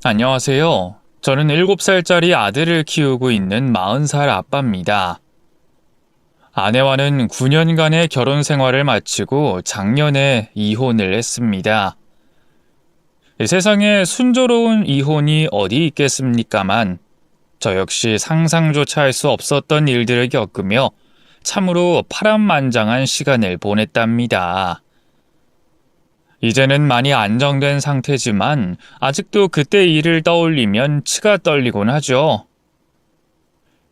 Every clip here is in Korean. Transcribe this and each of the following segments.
안녕하세요. 저는 7살짜리 아들을 키우고 있는 40살 아빠입니다. 아내와는 9년간의 결혼 생활을 마치고 작년에 이혼을 했습니다. 세상에 순조로운 이혼이 어디 있겠습니까만, 저 역시 상상조차 할 수 없었던 일들을 겪으며 참으로 파란만장한 시간을 보냈답니다. 이제는 많이 안정된 상태지만 아직도 그때 일을 떠올리면 치가 떨리곤 하죠.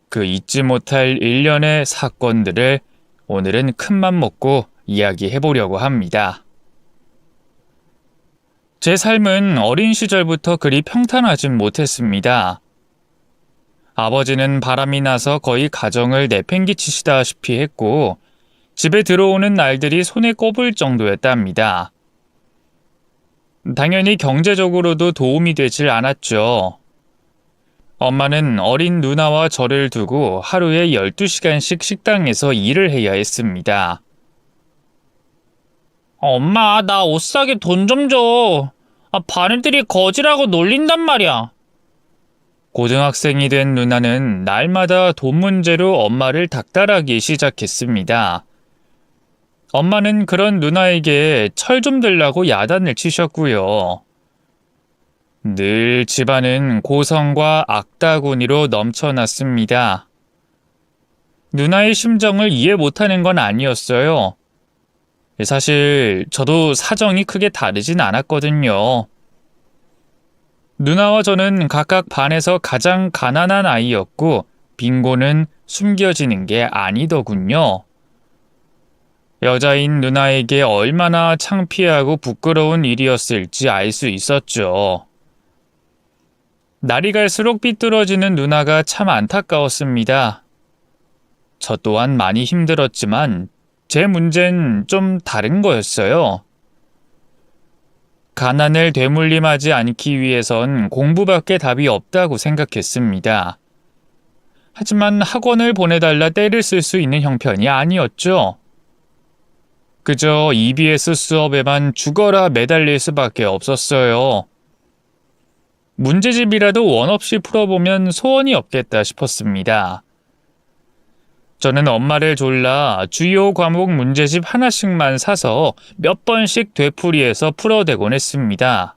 그 잊지 못할 일련의 사건들을 오늘은 큰맘 먹고 이야기해 보려고 합니다. 제 삶은 어린 시절부터 그리 평탄하진 못했습니다. 아버지는 바람이 나서 거의 가정을 내팽개치시다시피 했고, 집에 들어오는 날들이 손에 꼽을 정도였답니다. 당연히 경제적으로도 도움이 되질 않았죠. 엄마는 어린 누나와 저를 두고 하루에 12시간씩 식당에서 일을 해야 했습니다. 엄마, 나 옷 사게 돈 좀 줘. 바늘들이 거지라고 놀린단 말이야. 고등학생이 된 누나는 날마다 돈 문제로 엄마를 닥달하기 시작했습니다. 엄마는 그런 누나에게 철 좀 들라고 야단을 치셨고요. 늘 집안은 고성과 악다구니로 넘쳐났습니다. 누나의 심정을 이해 못하는 건 아니었어요. 사실 저도 사정이 크게 다르진 않았거든요. 누나와 저는 각각 반에서 가장 가난한 아이였고, 빈곤은 숨겨지는 게 아니더군요. 여자인 누나에게 얼마나 창피하고 부끄러운 일이었을지 알 수 있었죠. 날이 갈수록 삐뚤어지는 누나가 참 안타까웠습니다. 저 또한 많이 힘들었지만 제 문제는 좀 다른 거였어요. 가난을 되물림하지 않기 위해선 공부밖에 답이 없다고 생각했습니다. 하지만 학원을 보내달라 떼를 쓸 수 있는 형편이 아니었죠. 그저 EBS 수업에만 죽어라 매달릴 수밖에 없었어요. 문제집이라도 원 없이 풀어보면 소원이 없겠다 싶었습니다. 저는 엄마를 졸라 주요 과목 문제집 하나씩만 사서 몇 번씩 되풀이해서 풀어대곤 했습니다.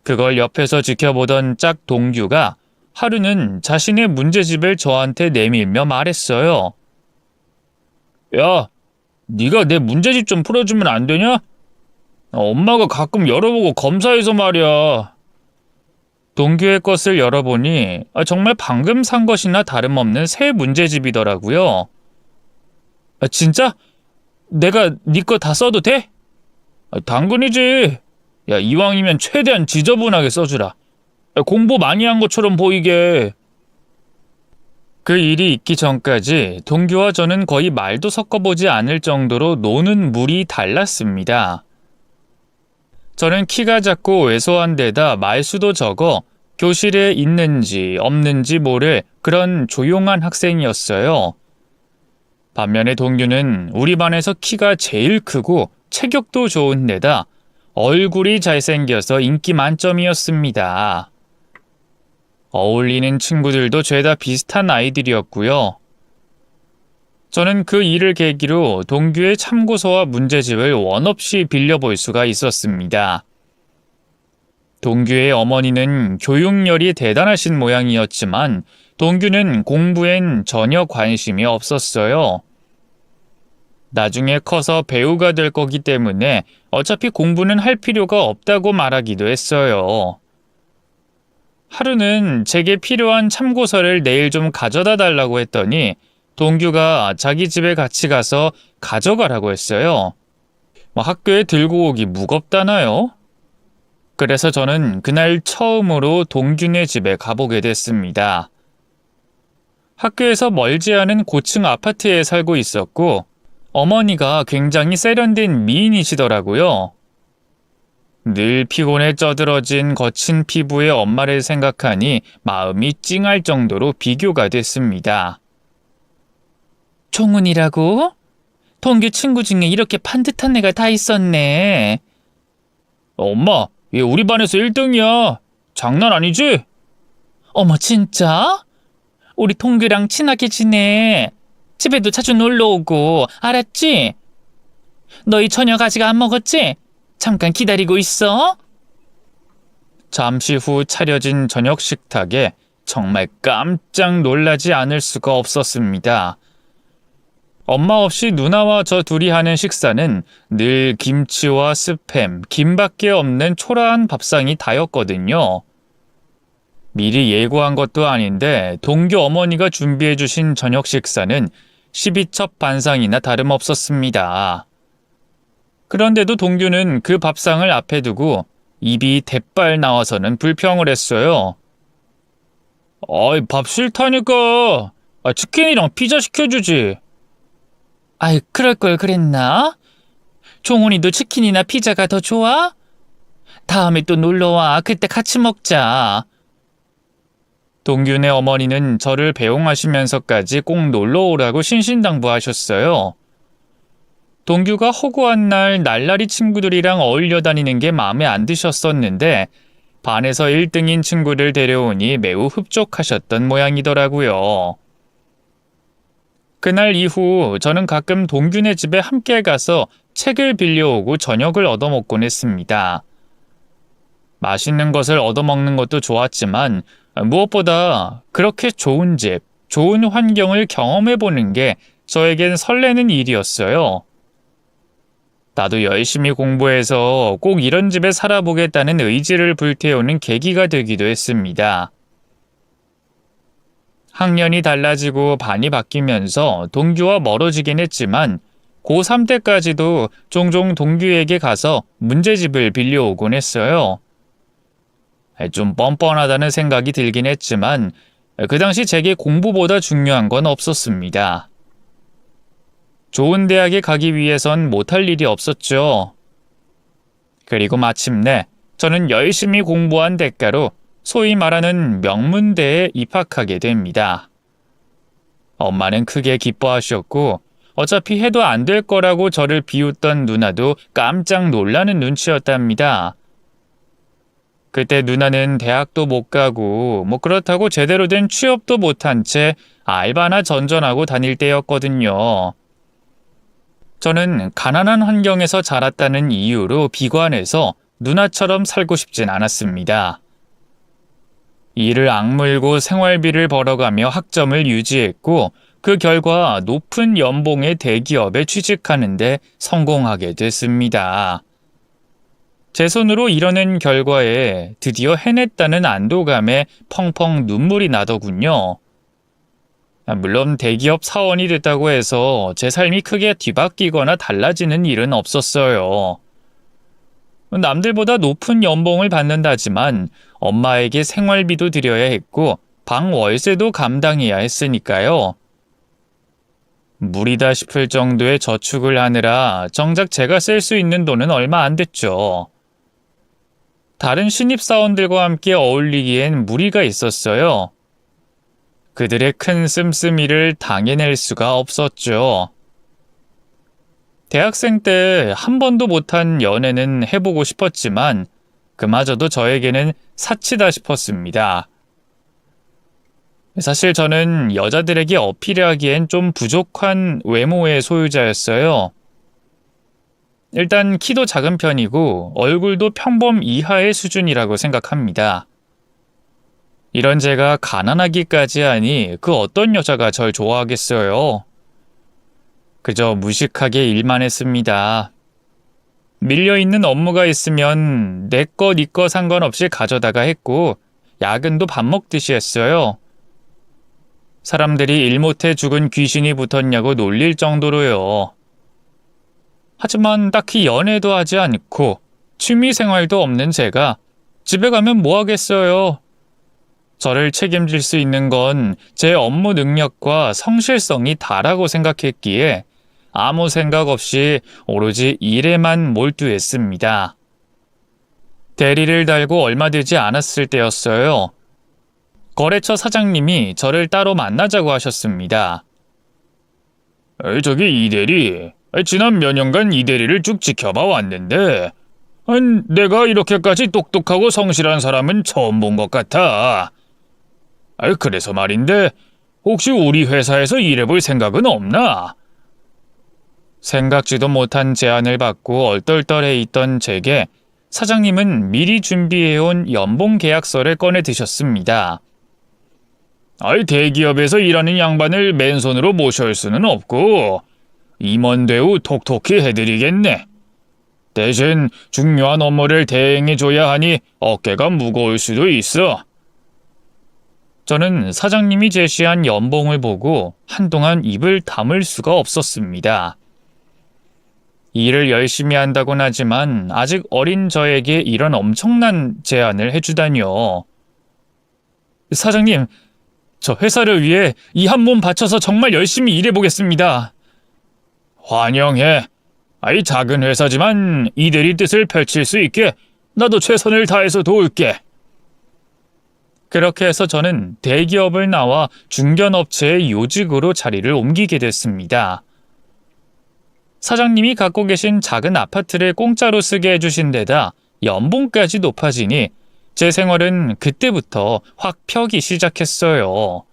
그걸 옆에서 지켜보던 짝 동규가 하루는 자신의 문제집을 저한테 내밀며 말했어요. 야, 네가 내 문제집 좀 풀어주면 안 되냐? 엄마가 가끔 열어보고 검사해서 말이야. 동규의 것을 열어보니 정말 방금 산 것이나 다름없는 새 문제집이더라고요. 진짜? 내가 네 거 다 써도 돼? 당근이지. 야, 이왕이면 최대한 지저분하게 써주라. 공부 많이 한 것처럼 보이게. 그 일이 있기 전까지 동규와 저는 거의 말도 섞어보지 않을 정도로 노는 물이 달랐습니다. 저는 키가 작고 왜소한 데다 말수도 적어 교실에 있는지 없는지 모를 그런 조용한 학생이었어요. 반면에 동규는 우리 반에서 키가 제일 크고 체격도 좋은 데다 얼굴이 잘생겨서 인기 만점이었습니다. 어울리는 친구들도 죄다 비슷한 아이들이었고요. 저는 그 일을 계기로 동규의 참고서와 문제집을 원 없이 빌려볼 수가 있었습니다. 동규의 어머니는 교육열이 대단하신 모양이었지만 동규는 공부엔 전혀 관심이 없었어요. 나중에 커서 배우가 될 거기 때문에 어차피 공부는 할 필요가 없다고 말하기도 했어요. 하루는 제게 필요한 참고서를 내일 좀 가져다 달라고 했더니 동규가 자기 집에 같이 가서 가져가라고 했어요. 학교에 들고 오기 무겁다나요? 그래서 저는 그날 처음으로 동규네 집에 가보게 됐습니다. 학교에서 멀지 않은 고층 아파트에 살고 있었고 어머니가 굉장히 세련된 미인이시더라고요. 늘 피곤에 쩌들어진 거친 피부의 엄마를 생각하니 마음이 찡할 정도로 비교가 됐습니다. 종훈이라고? 동규 친구 중에 이렇게 반듯한 애가 다 있었네. 엄마, 얘 우리 반에서 1등이야. 장난 아니지? 어머, 진짜? 우리 동규랑 친하게 지내. 집에도 자주 놀러 오고, 알았지? 너희 저녁 아직 안 먹었지? 잠깐 기다리고 있어. 잠시 후 차려진 저녁 식탁에 정말 깜짝 놀라지 않을 수가 없었습니다. 엄마 없이 누나와 저 둘이 하는 식사는 늘 김치와 스팸, 김밖에 없는 초라한 밥상이 다였거든요. 미리 예고한 것도 아닌데 동규 어머니가 준비해 주신 저녁 식사는 12첩 반상이나 다름없었습니다. 그런데도 동규는 그 밥상을 앞에 두고 입이 대빨 나와서는 불평을 했어요. 아이, 밥 싫다니까. 치킨이랑 피자 시켜주지. 아이, 그럴 걸 그랬나? 종훈이도 치킨이나 피자가 더 좋아? 다음에 또 놀러와. 그때 같이 먹자. 동균의 어머니는 저를 배웅하시면서까지 꼭 놀러오라고 신신당부하셨어요. 동규가 허구한 날 날라리 친구들이랑 어울려 다니는 게 마음에 안 드셨었는데 반에서 1등인 친구를 데려오니 매우 흡족하셨던 모양이더라고요. 그날 이후 저는 가끔 동균의 집에 함께 가서 책을 빌려오고 저녁을 얻어먹곤 했습니다. 맛있는 것을 얻어먹는 것도 좋았지만 무엇보다 그렇게 좋은 집, 좋은 환경을 경험해보는 게 저에겐 설레는 일이었어요. 나도 열심히 공부해서 꼭 이런 집에 살아보겠다는 의지를 불태우는 계기가 되기도 했습니다. 학년이 달라지고 반이 바뀌면서 동규와 멀어지긴 했지만 고3 때까지도 종종 동규에게 가서 문제집을 빌려오곤 했어요. 좀 뻔뻔하다는 생각이 들긴 했지만 그 당시 제게 공부보다 중요한 건 없었습니다. 좋은 대학에 가기 위해선 못할 일이 없었죠. 그리고 마침내 저는 열심히 공부한 대가로 소위 말하는 명문대에 입학하게 됩니다. 엄마는 크게 기뻐하셨고 어차피 해도 안 될 거라고 저를 비웃던 누나도 깜짝 놀라는 눈치였답니다. 그때 누나는 대학도 못 가고 그렇다고 제대로 된 취업도 못한 채 알바나 전전하고 다닐 때였거든요. 저는 가난한 환경에서 자랐다는 이유로 비관해서 누나처럼 살고 싶진 않았습니다. 이를 악물고 생활비를 벌어가며 학점을 유지했고 그 결과 높은 연봉의 대기업에 취직하는데 성공하게 됐습니다. 제 손으로 이뤄낸 결과에 드디어 해냈다는 안도감에 펑펑 눈물이 나더군요. 물론 대기업 사원이 됐다고 해서 제 삶이 크게 뒤바뀌거나 달라지는 일은 없었어요. 남들보다 높은 연봉을 받는다지만 엄마에게 생활비도 드려야 했고 방 월세도 감당해야 했으니까요. 무리다 싶을 정도의 저축을 하느라 정작 제가 쓸 수 있는 돈은 얼마 안 됐죠. 다른 신입사원들과 함께 어울리기엔 무리가 있었어요. 그들의 큰 씀씀이를 당해낼 수가 없었죠. 대학생 때 한 번도 못한 연애는 해보고 싶었지만 그마저도 저에게는 사치다 싶었습니다. 사실 저는 여자들에게 어필하기엔 좀 부족한 외모의 소유자였어요. 일단 키도 작은 편이고 얼굴도 평범 이하의 수준이라고 생각합니다. 이런 제가 가난하기까지 하니 그 어떤 여자가 절 좋아하겠어요. 그저 무식하게 일만 했습니다. 밀려있는 업무가 있으면 내 거, 네 거 상관없이 가져다가 했고 야근도 밥 먹듯이 했어요. 사람들이 일 못해 죽은 귀신이 붙었냐고 놀릴 정도로요. 하지만 딱히 연애도 하지 않고 취미생활도 없는 제가 집에 가면 뭐 하겠어요. 저를 책임질 수 있는 건 제 업무 능력과 성실성이 다라고 생각했기에 아무 생각 없이 오로지 일에만 몰두했습니다. 대리를 달고 얼마 되지 않았을 때였어요. 거래처 사장님이 저를 따로 만나자고 하셨습니다. 저기 이 대리, 지난 몇 년간 이 대리를 쭉 지켜봐 왔는데 내가 이렇게까지 똑똑하고 성실한 사람은 처음 본 것 같아. 그래서 말인데 혹시 우리 회사에서 일해볼 생각은 없나? 생각지도 못한 제안을 받고 얼떨떨해 있던 제게 사장님은 미리 준비해온 연봉 계약서를 꺼내 드셨습니다. 대기업에서 일하는 양반을 맨손으로 모셔올 수는 없고 임원대우 톡톡히 해드리겠네. 대신 중요한 업무를 대행해줘야 하니 어깨가 무거울 수도 있어. 저는 사장님이 제시한 연봉을 보고 한동안 입을 다물 수가 없었습니다. 일을 열심히 한다곤 하지만 아직 어린 저에게 이런 엄청난 제안을 해주다니요. 사장님, 저 회사를 위해 이 한 몸 바쳐서 정말 열심히 일해보겠습니다. 환영해. 작은 회사지만 이들이 뜻을 펼칠 수 있게 나도 최선을 다해서 도울게. 그렇게 해서 저는 대기업을 나와 중견업체의 요직으로 자리를 옮기게 됐습니다. 사장님이 갖고 계신 작은 아파트를 공짜로 쓰게 해주신 데다 연봉까지 높아지니 제 생활은 그때부터 확 펴기 시작했어요.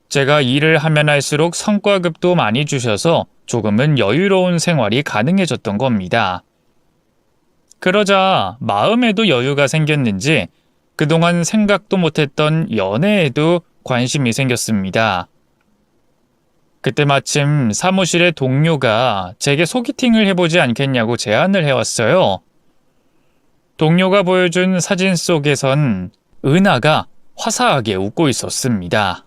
제가 일을 하면 할수록 성과급도 많이 주셔서 조금은 여유로운 생활이 가능해졌던 겁니다. 그러자 마음에도 여유가 생겼는지 그동안 생각도 못했던 연애에도 관심이 생겼습니다. 그때 마침 사무실의 동료가 제게 소개팅을 해보지 않겠냐고 제안을 해왔어요. 동료가 보여준 사진 속에선 은하가 화사하게 웃고 있었습니다.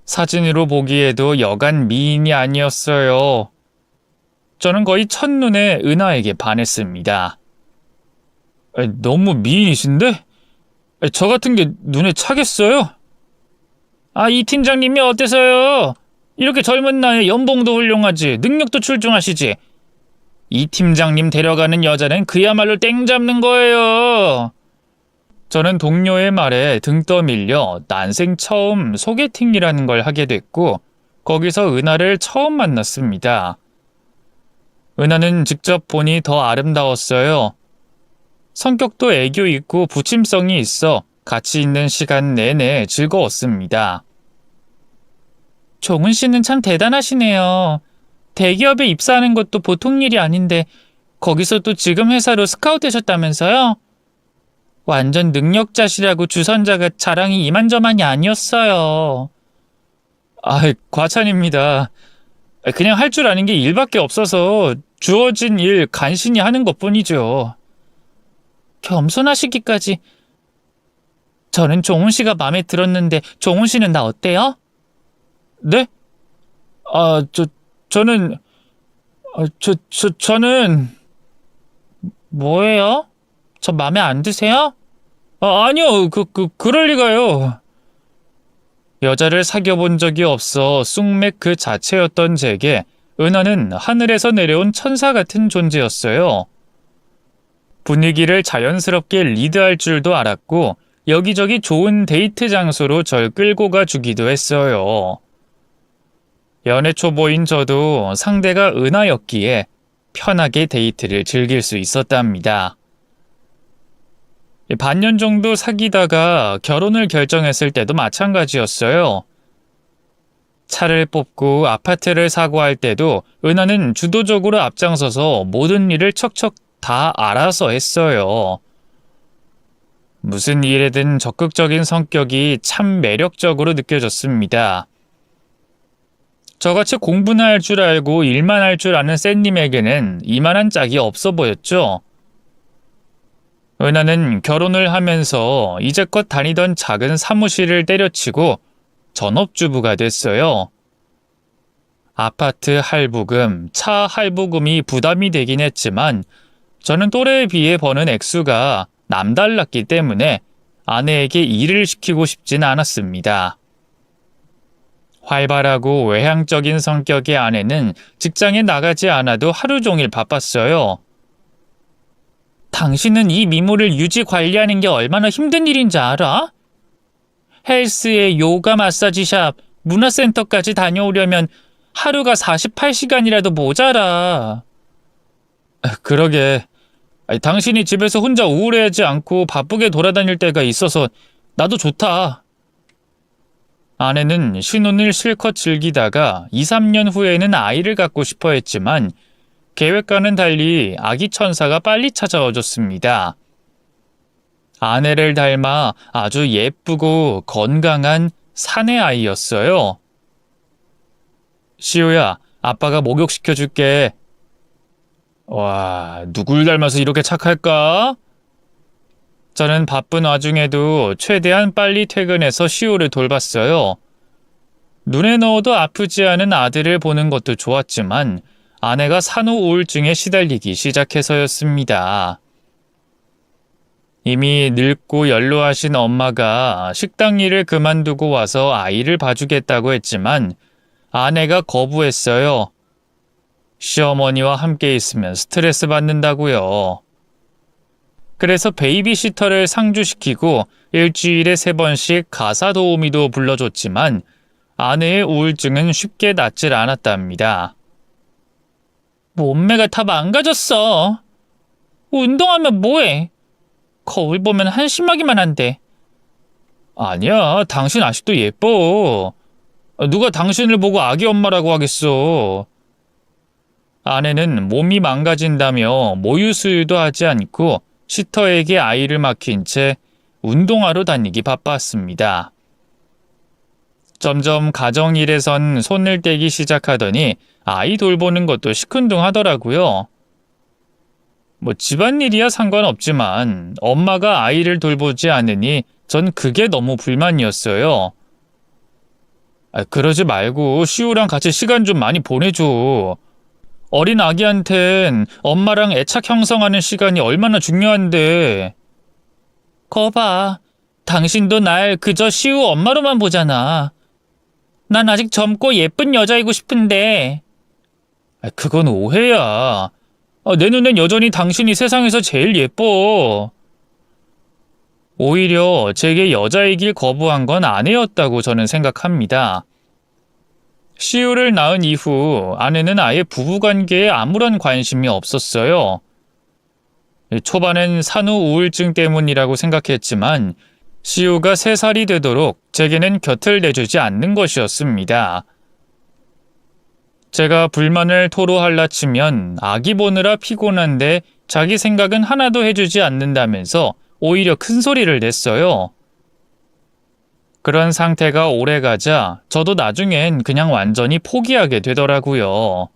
사진으로 보기에도 여간 미인이 아니었어요. 저는 거의 첫눈에 은하에게 반했습니다. 너무 미인이신데? 저 같은 게 눈에 차겠어요? 이 팀장님이 어때서요? 이렇게 젊은 나이에 연봉도 훌륭하지, 능력도 출중하시지. 이 팀장님 데려가는 여자는 그야말로 땡 잡는 거예요. 저는 동료의 말에 등 떠밀려 난생 처음 소개팅이라는 걸 하게 됐고 거기서 은하를 처음 만났습니다. 은하는 직접 보니 더 아름다웠어요. 성격도 애교 있고 부침성이 있어 같이 있는 시간 내내 즐거웠습니다. 종은 씨는 참 대단하시네요. 대기업에 입사하는 것도 보통 일이 아닌데 거기서 또 지금 회사로 스카우트 되셨다면서요? 완전 능력자시라고 주선자가 자랑이 이만저만이 아니었어요. 과찬입니다. 그냥 할 줄 아는 게 일밖에 없어서 주어진 일 간신히 하는 것뿐이죠. 겸손하시기까지. 저는 종훈 씨가 마음에 들었는데 종훈 씨는 나 어때요? 네? 저는 뭐예요? 저 마음에 안 드세요? 아니요. 그럴 리가요. 여자를 사귀어 본 적이 없어 쑥맥 그 자체였던 제게 은하는 하늘에서 내려온 천사 같은 존재였어요. 분위기를 자연스럽게 리드할 줄도 알았고 여기저기 좋은 데이트 장소로 절 끌고 가 주기도 했어요. 연애 초보인 저도 상대가 은하였기에 편하게 데이트를 즐길 수 있었답니다. 반년 정도 사귀다가 결혼을 결정했을 때도 마찬가지였어요. 차를 뽑고 아파트를 사고 할 때도 은하는 주도적으로 앞장서서 모든 일을 척척 다 알아서 했어요. 무슨 일에든 적극적인 성격이 참 매력적으로 느껴졌습니다. 저같이 공부나 할 줄 알고 일만 할 줄 아는 쌤님에게는 이만한 짝이 없어 보였죠. 은하는 결혼을 하면서 이제껏 다니던 작은 사무실을 때려치고 전업주부가 됐어요. 아파트 할부금, 차 할부금이 부담이 되긴 했지만 저는 또래에 비해 버는 액수가 남달랐기 때문에 아내에게 일을 시키고 싶진 않았습니다. 활발하고 외향적인 성격의 아내는 직장에 나가지 않아도 하루 종일 바빴어요. 당신은 이 미모를 유지 관리하는 게 얼마나 힘든 일인지 알아? 헬스에 요가 마사지샵, 문화센터까지 다녀오려면 하루가 48시간이라도 모자라. 그러게. 당신이 집에서 혼자 우울해하지 않고 바쁘게 돌아다닐 때가 있어서 나도 좋다. 아내는 신혼을 실컷 즐기다가 2, 3년 후에는 아이를 갖고 싶어 했지만 계획과는 달리 아기 천사가 빨리 찾아와 줬습니다. 아내를 닮아 아주 예쁘고 건강한 사내 아이였어요. 시우야, 아빠가 목욕시켜 줄게. 와, 누굴 닮아서 이렇게 착할까? 저는 바쁜 와중에도 최대한 빨리 퇴근해서 시우를 돌봤어요. 눈에 넣어도 아프지 않은 아들을 보는 것도 좋았지만 아내가 산후 우울증에 시달리기 시작해서였습니다. 이미 늙고 연로하신 엄마가 식당 일을 그만두고 와서 아이를 봐주겠다고 했지만 아내가 거부했어요. 시어머니와 함께 있으면 스트레스 받는다고요. 그래서 베이비시터를 상주시키고 일주일에 3번씩 가사 도우미도 불러줬지만 아내의 우울증은 쉽게 낫질 않았답니다. 몸매가 다 망가졌어. 운동하면 뭐해? 거울 보면 한심하기만 한데. 아니야, 당신 아직도 예뻐. 누가 당신을 보고 아기 엄마라고 하겠어. 아내는 몸이 망가진다며 모유 수유도 하지 않고 시터에게 아이를 맡긴 채 운동하러 다니기 바빴습니다. 점점 가정일에선 손을 떼기 시작하더니 아이 돌보는 것도 시큰둥하더라고요. 뭐 집안일이야 상관없지만 엄마가 아이를 돌보지 않으니 전 그게 너무 불만이었어요. 그러지 말고 시우랑 같이 시간 좀 많이 보내줘. 어린 아기한텐 엄마랑 애착 형성하는 시간이 얼마나 중요한데. 거봐, 당신도 날 그저 시우 엄마로만 보잖아. 난 아직 젊고 예쁜 여자이고 싶은데. 그건 오해야. 내 눈엔 여전히 당신이 세상에서 제일 예뻐. 오히려 제게 여자이길 거부한 건 아내였다고 저는 생각합니다. 시우를 낳은 이후 아내는 아예 부부관계에 아무런 관심이 없었어요. 초반엔 산후 우울증 때문이라고 생각했지만 시우가 3살이 되도록 제게는 곁을 내주지 않는 것이었습니다. 제가 불만을 토로하려 치면 아기 보느라 피곤한데 자기 생각은 하나도 해주지 않는다면서 오히려 큰 소리를 냈어요. 그런 상태가 오래가자 저도 나중엔 그냥 완전히 포기하게 되더라고요.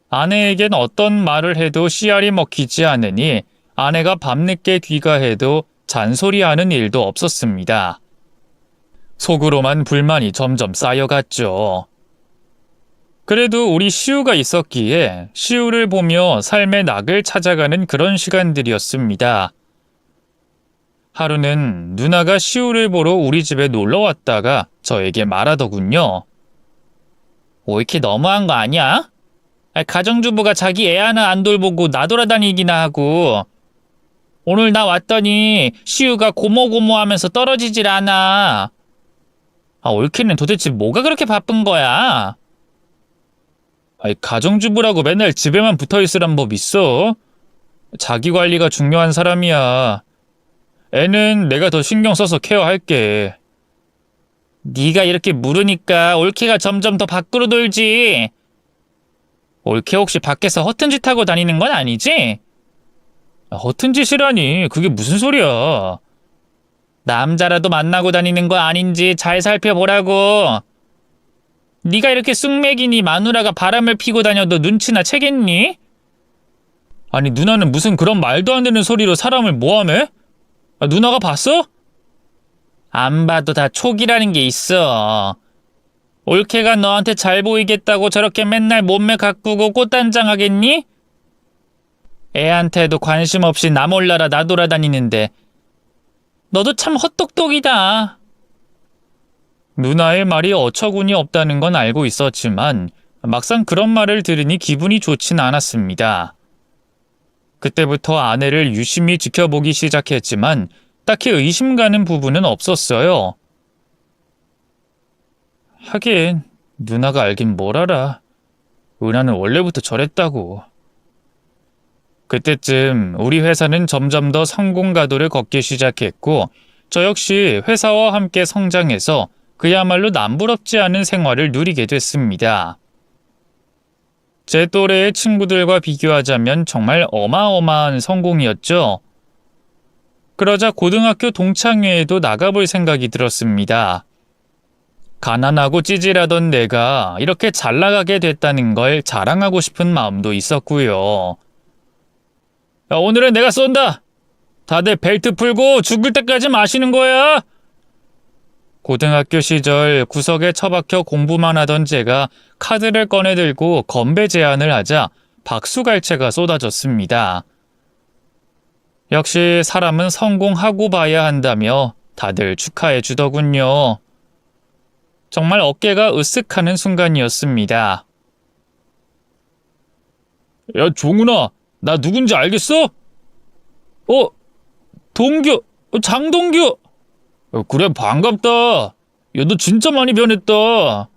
아내에겐 어떤 말을 해도 씨알이 먹히지 않으니 아내가 밤늦게 귀가해도 잔소리하는 일도 없었습니다. 속으로만 불만이 점점 쌓여갔죠. 그래도 우리 시우가 있었기에 시우를 보며 삶의 낙을 찾아가는 그런 시간들이었습니다. 하루는 누나가 시우를 보러 우리 집에 놀러 왔다가 저에게 말하더군요. 이렇게 너무한 거 아니야? 가정주부가 자기 애 하나 안 돌보고 나돌아다니기나 하고. 오늘 나 왔더니 시우가 고모고모 하면서 떨어지질 않아. 올케는 도대체 뭐가 그렇게 바쁜 거야? 가정주부라고 맨날 집에만 붙어있으란 법 있어? 자기 관리가 중요한 사람이야. 애는 내가 더 신경 써서 케어할게. 네가 이렇게 물으니까 올케가 점점 더 밖으로 돌지. 올케 혹시 밖에서 허튼 짓 하고 다니는 건 아니지? 허튼 짓이라니, 그게 무슨 소리야. 남자라도 만나고 다니는 거 아닌지 잘 살펴보라고. 네가 이렇게 쑥맥이니 마누라가 바람을 피고 다녀도 눈치나 채겠니? 아니, 누나는 무슨 그런 말도 안 되는 소리로 사람을 모함해? 누나가 봤어? 안 봐도 다 촉이라는 게 있어. 올케가 너한테 잘 보이겠다고 저렇게 맨날 몸매 가꾸고 꽃단장하겠니? 애한테도 관심 없이 나 몰라라 나돌아다니는데 너도 참 헛똑똑이다. 누나의 말이 어처구니 없다는 건 알고 있었지만 막상 그런 말을 들으니 기분이 좋진 않았습니다. 그때부터 아내를 유심히 지켜보기 시작했지만 딱히 의심 가는 부분은 없었어요. 하긴 누나가 알긴 뭘 알아. 은하는 원래부터 저랬다고. 그때쯤 우리 회사는 점점 더 성공 가도를 걷기 시작했고 저 역시 회사와 함께 성장해서 그야말로 남부럽지 않은 생활을 누리게 됐습니다. 제 또래의 친구들과 비교하자면 정말 어마어마한 성공이었죠. 그러자 고등학교 동창회에도 나가볼 생각이 들었습니다. 가난하고 찌질하던 내가 이렇게 잘 나가게 됐다는 걸 자랑하고 싶은 마음도 있었고요. 야, 오늘은 내가 쏜다! 다들 벨트 풀고 죽을 때까지 마시는 거야! 고등학교 시절 구석에 처박혀 공부만 하던 제가 카드를 꺼내들고 건배 제안을 하자 박수갈채가 쏟아졌습니다. 역시 사람은 성공하고 봐야 한다며 다들 축하해 주더군요. 정말 어깨가 으쓱하는 순간이었습니다. 야, 종훈아, 나 누군지 알겠어? 동규, 장동규! 그래, 반갑다. 야, 너 진짜 많이 변했다.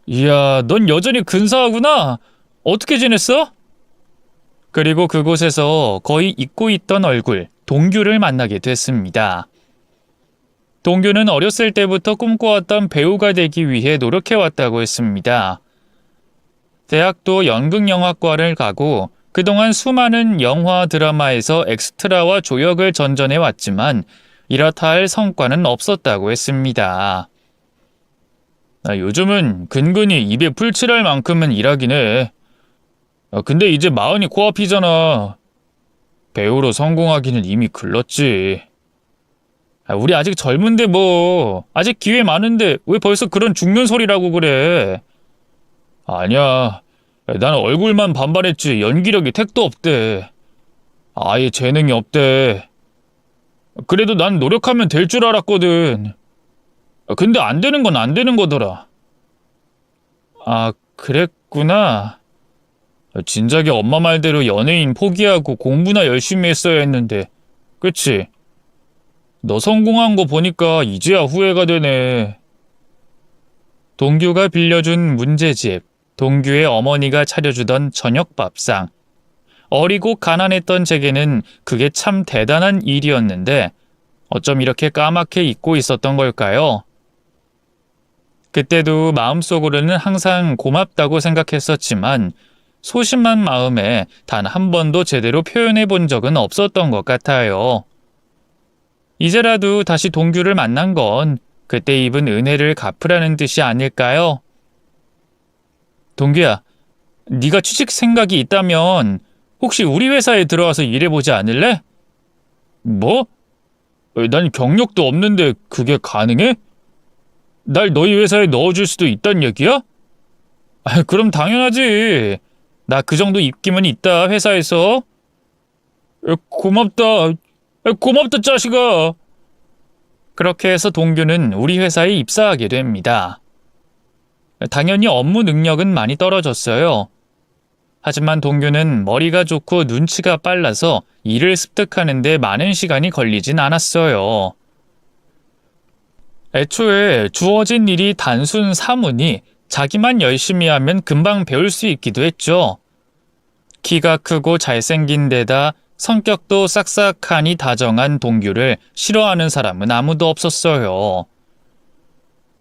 이야, 넌 여전히 근사하구나. 어떻게 지냈어? 그리고 그곳에서 거의 잊고 있던 얼굴, 동규를 만나게 됐습니다. 동규는 어렸을 때부터 꿈꿔왔던 배우가 되기 위해 노력해왔다고 했습니다. 대학도 연극영화과를 가고 그동안 수많은 영화, 드라마에서 엑스트라와 조역을 전전해왔지만 이렇다 할 성과는 없었다고 했습니다. 요즘은 근근히 입에 풀칠할 만큼은 일하긴 해. 근데 이제 마흔이 코앞이잖아. 배우로 성공하기는 이미 글렀지. 우리 아직 젊은데 뭐. 아직 기회 많은데 왜 벌써 그런 죽는 소리라고 그래. 아니야. 난 얼굴만 반반했지 연기력이 택도 없대. 아예 재능이 없대. 그래도 난 노력하면 될 줄 알았거든. 근데 안 되는 건 안 되는 거더라. 아, 그랬구나. 진작에 엄마 말대로 연예인 포기하고 공부나 열심히 했어야 했는데. 그치? 너 성공한 거 보니까 이제야 후회가 되네. 동규가 빌려준 문제집, 동규의 어머니가 차려주던 저녁밥상. 어리고 가난했던 제게는 그게 참 대단한 일이었는데 어쩜 이렇게 까맣게 잊고 있었던 걸까요? 그때도 마음속으로는 항상 고맙다고 생각했었지만 소심한 마음에 단 한 번도 제대로 표현해 본 적은 없었던 것 같아요. 이제라도 다시 동규를 만난 건 그때 입은 은혜를 갚으라는 뜻이 아닐까요? 동규야, 네가 취직 생각이 있다면 혹시 우리 회사에 들어와서 일해보지 않을래? 뭐? 난 경력도 없는데 그게 가능해? 날 너희 회사에 넣어줄 수도 있단 얘기야? 그럼 당연하지. 나 그 정도 입김은 있다, 회사에서. 고맙다. 고맙다, 자식아. 그렇게 해서 동규는 우리 회사에 입사하게 됩니다. 당연히 업무 능력은 많이 떨어졌어요. 하지만 동규는 머리가 좋고 눈치가 빨라서 일을 습득하는 데 많은 시간이 걸리진 않았어요. 애초에 주어진 일이 단순 사무니 자기만 열심히 하면 금방 배울 수 있기도 했죠. 키가 크고 잘생긴 데다 성격도 싹싹하니 다정한 동규를 싫어하는 사람은 아무도 없었어요.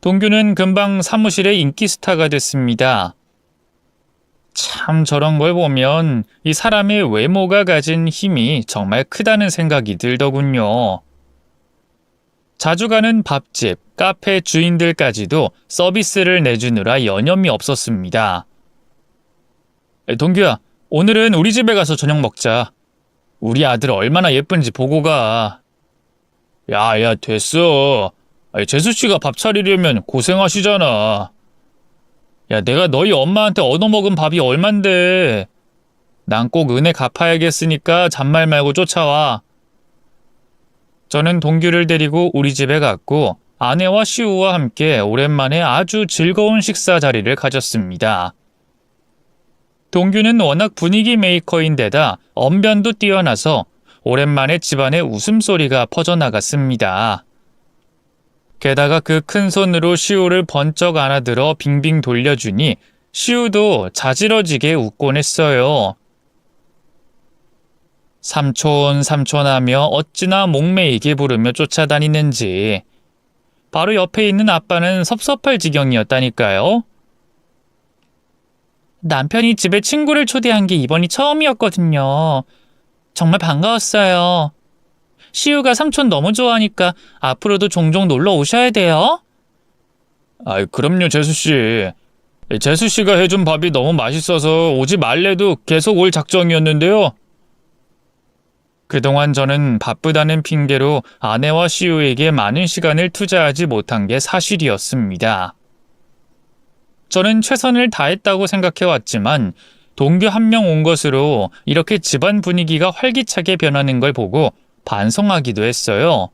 동규는 금방 사무실의 인기 스타가 됐습니다. 참 저런 걸 보면 이 사람의 외모가 가진 힘이 정말 크다는 생각이 들더군요. 자주 가는 밥집, 카페 주인들까지도 서비스를 내주느라 여념이 없었습니다. 동규야, 오늘은 우리 집에 가서 저녁 먹자. 우리 아들 얼마나 예쁜지 보고 가. 야, 됐어. 재수씨가 밥 차리려면 고생하시잖아. 야, 내가 너희 엄마한테 얻어먹은 밥이 얼만데. 난 꼭 은혜 갚아야겠으니까 잔말 말고 쫓아와. 저는 동규를 데리고 우리 집에 갔고 아내와 시우와 함께 오랜만에 아주 즐거운 식사 자리를 가졌습니다. 동규는 워낙 분위기 메이커인데다 언변도 뛰어나서 오랜만에 집안에 웃음소리가 퍼져나갔습니다. 게다가 그 큰 손으로 시우를 번쩍 안아들어 빙빙 돌려주니 시우도 자지러지게 웃곤 했어요. 삼촌, 삼촌 하며 어찌나 목매이게 부르며 쫓아다니는지. 바로 옆에 있는 아빠는 섭섭할 지경이었다니까요. 남편이 집에 친구를 초대한 게 이번이 처음이었거든요. 정말 반가웠어요. 시우가 삼촌 너무 좋아하니까 앞으로도 종종 놀러 오셔야 돼요. 아이, 그럼요, 재수씨. 재수씨가 해준 밥이 너무 맛있어서 오지 말래도 계속 올 작정이었는데요. 그동안 저는 바쁘다는 핑계로 아내와 시우에게 많은 시간을 투자하지 못한 게 사실이었습니다. 저는 최선을 다했다고 생각해왔지만 동교 한 명 온 것으로 이렇게 집안 분위기가 활기차게 변하는 걸 보고 반성하기도 했어요.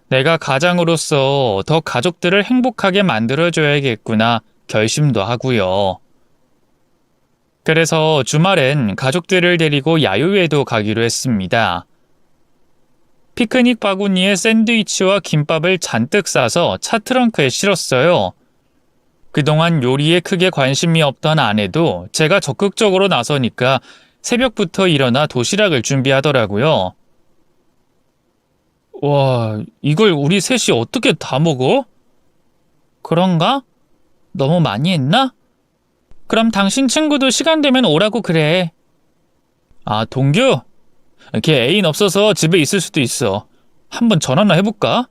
내가 가장으로서 더 가족들을 행복하게 만들어줘야겠구나 결심도 하고요. 그래서 주말엔 가족들을 데리고 야유회도 가기로 했습니다. 피크닉 바구니에 샌드위치와 김밥을 잔뜩 싸서 차 트렁크에 실었어요. 그동안 요리에 크게 관심이 없던 아내도 제가 적극적으로 나서니까 새벽부터 일어나 도시락을 준비하더라고요. 와, 이걸 우리 셋이 어떻게 다 먹어? 그런가? 너무 많이 했나? 그럼 당신 친구도 시간 되면 오라고 그래. 아, 동규? 걔 애인 없어서 집에 있을 수도 있어. 한번 전화나 해볼까?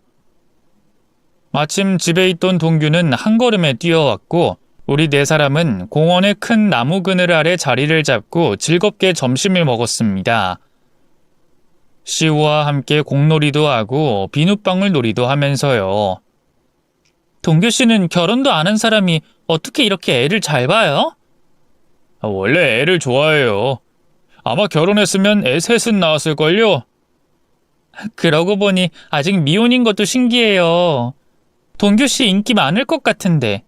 마침 집에 있던 동규는 한 걸음에 뛰어왔고 우리 네 사람은 공원의 큰 나무 그늘 아래 자리를 잡고 즐겁게 점심을 먹었습니다. 시우와 함께 공놀이도 하고 비눗방울 놀이도 하면서요. 동규 씨는 결혼도 안 한 사람이 어떻게 이렇게 애를 잘 봐요? 원래 애를 좋아해요. 아마 결혼했으면 애 셋은 낳았을걸요? 그러고 보니 아직 미혼인 것도 신기해요. 동규 씨 인기 많을 것 같은데.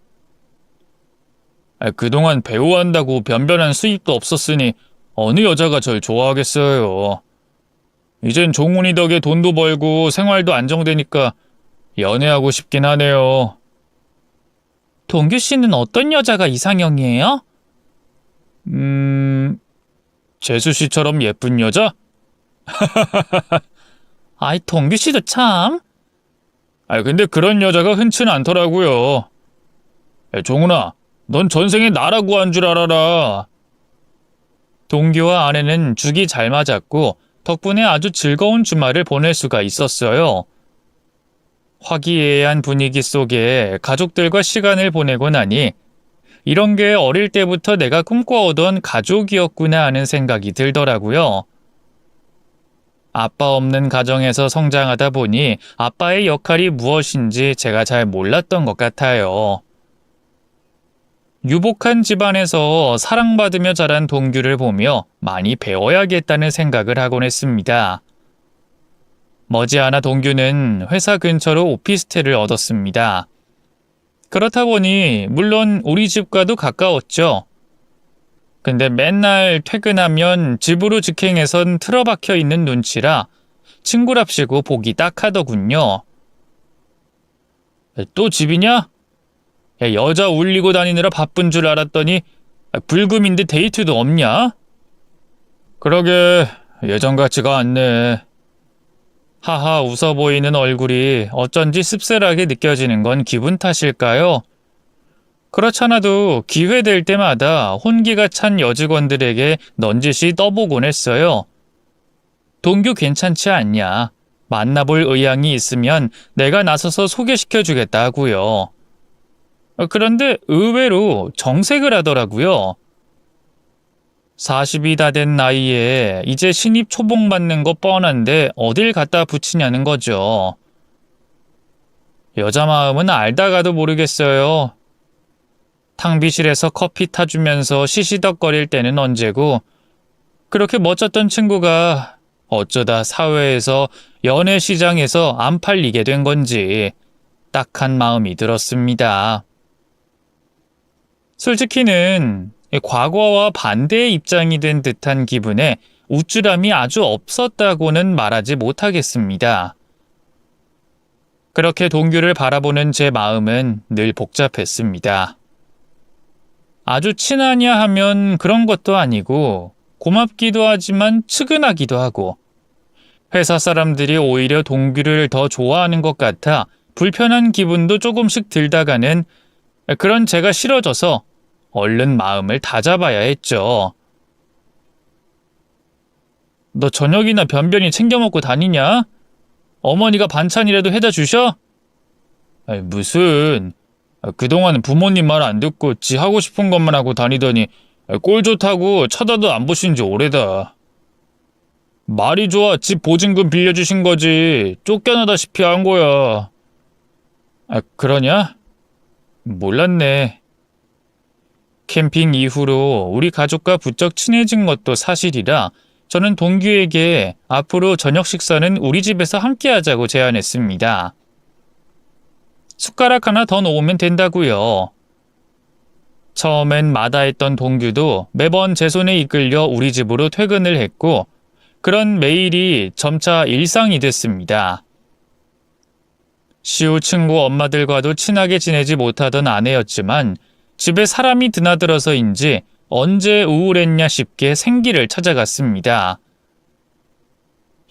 그동안 배우한다고 변변한 수입도 없었으니 어느 여자가 절 좋아하겠어요. 이젠 종훈이 덕에 돈도 벌고 생활도 안정되니까 연애하고 싶긴 하네요. 동규 씨는 어떤 여자가 이상형이에요? 재수 씨처럼 예쁜 여자? 아이, 동규 씨도 참. 근데 그런 여자가 흔치는 않더라고요. 종훈아, 넌 전생에 나라고 한 줄 알아라. 동규와 아내는 죽이 잘 맞았고 덕분에 아주 즐거운 주말을 보낼 수가 있었어요. 화기애애한 분위기 속에 가족들과 시간을 보내고 나니 이런 게 어릴 때부터 내가 꿈꿔오던 가족이었구나 하는 생각이 들더라고요. 아빠 없는 가정에서 성장하다 보니 아빠의 역할이 무엇인지 제가 잘 몰랐던 것 같아요. 유복한 집안에서 사랑받으며 자란 동규를 보며 많이 배워야겠다는 생각을 하곤 했습니다. 머지않아 동규는 회사 근처로 오피스텔을 얻었습니다. 그렇다 보니 물론 우리 집과도 가까웠죠. 근데 맨날 퇴근하면 집으로 직행해선 틀어박혀 있는 눈치라 친구랍시고 보기 딱하더군요. 또 집이냐? 여자 울리고 다니느라 바쁜 줄 알았더니 불금인데 데이트도 없냐? 그러게 예전 같지가 않네. 하하 웃어 보이는 얼굴이 어쩐지 씁쓸하게 느껴지는 건 기분 탓일까요? 그렇잖아도 기회될 때마다 혼기가 찬 여직원들에게 넌지시 떠보곤 했어요. 동규 괜찮지 않냐? 만나볼 의향이 있으면 내가 나서서 소개시켜주겠다 하고요. 그런데 의외로 정색을 하더라고요. 40이 다 된 나이에 이제 신입 초봉 받는 거 뻔한데 어딜 갖다 붙이냐는 거죠. 여자 마음은 알다가도 모르겠어요. 탕비실에서 커피 타주면서 시시덕거릴 때는 언제고 그렇게 멋졌던 친구가 어쩌다 사회에서 연애 시장에서 안 팔리게 된 건지 딱한 마음이 들었습니다. 솔직히는 과거와 반대의 입장이 된 듯한 기분에 우쭐함이 아주 없었다고는 말하지 못하겠습니다. 그렇게 동규를 바라보는 제 마음은 늘 복잡했습니다. 아주 친하냐 하면 그런 것도 아니고 고맙기도 하지만 측은하기도 하고 회사 사람들이 오히려 동규를 더 좋아하는 것 같아 불편한 기분도 조금씩 들다가는 그런 제가 싫어져서 얼른 마음을 다잡아야 했죠. 너 저녁이나 변변히 챙겨 먹고 다니냐? 어머니가 반찬이라도 해다 주셔? 아이, 무슨 그동안 부모님 말 안 듣고 지 하고 싶은 것만 하고 다니더니 꼴 좋다고 쳐다도 안 보신 지 오래다. 말이 좋아 집 보증금 빌려주신 거지 쫓겨나다시피 한 거야. 그러냐? 몰랐네. 캠핑 이후로 우리 가족과 부쩍 친해진 것도 사실이라 저는 동규에게 앞으로 저녁 식사는 우리 집에서 함께 하자고 제안했습니다. 숟가락 하나 더 놓으면 된다고요. 처음엔 마다했던 동규도 매번 제 손에 이끌려 우리 집으로 퇴근을 했고 그런 매일이 점차 일상이 됐습니다. 시우 친구 엄마들과도 친하게 지내지 못하던 아내였지만 집에 사람이 드나들어서인지 언제 우울했냐 싶게 생기를 찾아갔습니다.